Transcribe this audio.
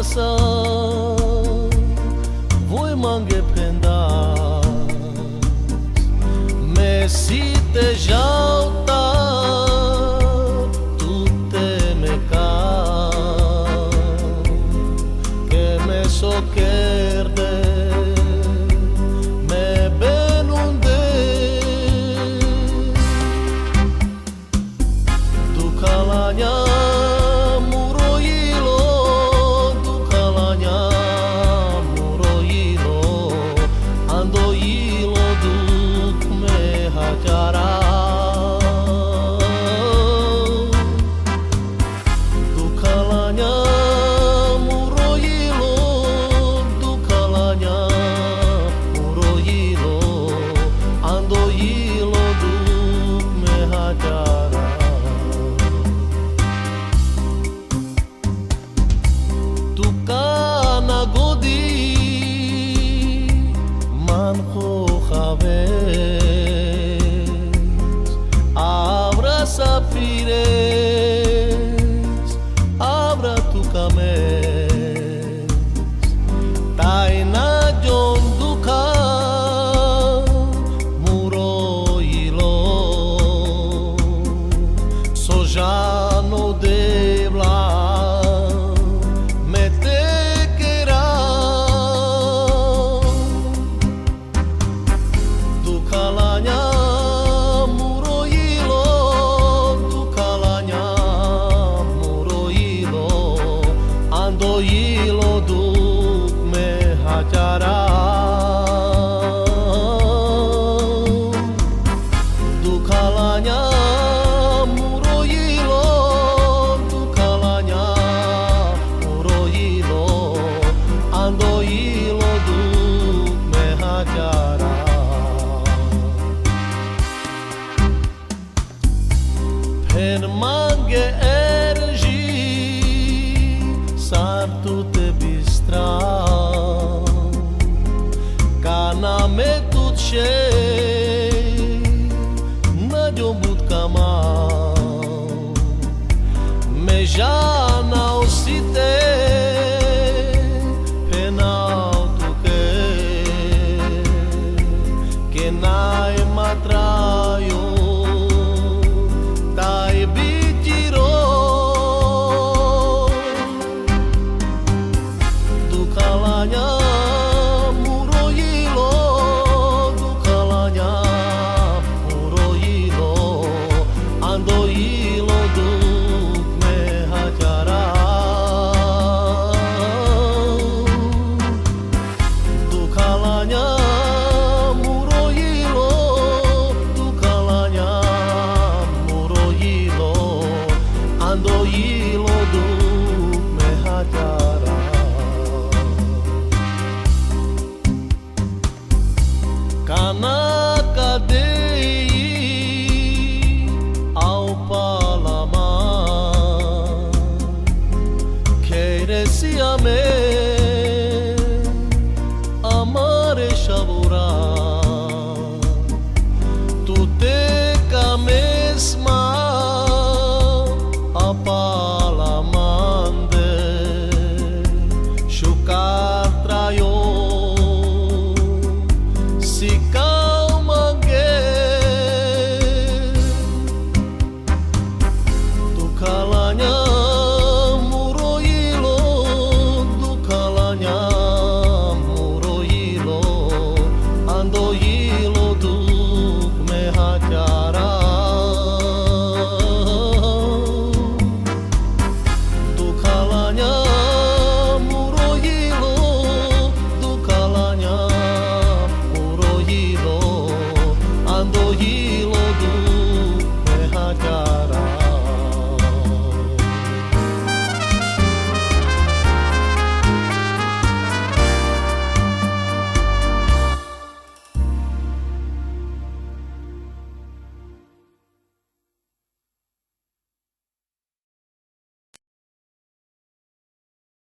sa voi mange prendas me si te jauta tu te me ca que me soquerde me benunde tu calanya abra tu cames taina jon duka muro ilo sojano debla mete kera tu kalanya ilo duk me hacara dukalanya muro ilo dukalanya muro ilo ando ilo duk me hacara pen mange tu te bistra kana me tutche na jombut kama me jana osite penal tu que nai matrayo dai bitiro kalanya muro ilo du kalanya muro ilo ando ilo du me hacara du kalanya muro ilo du kalanya muro ilo ando ilo du me hacara kana kadei au palama queresia-me amare shabura tu te kamesma apa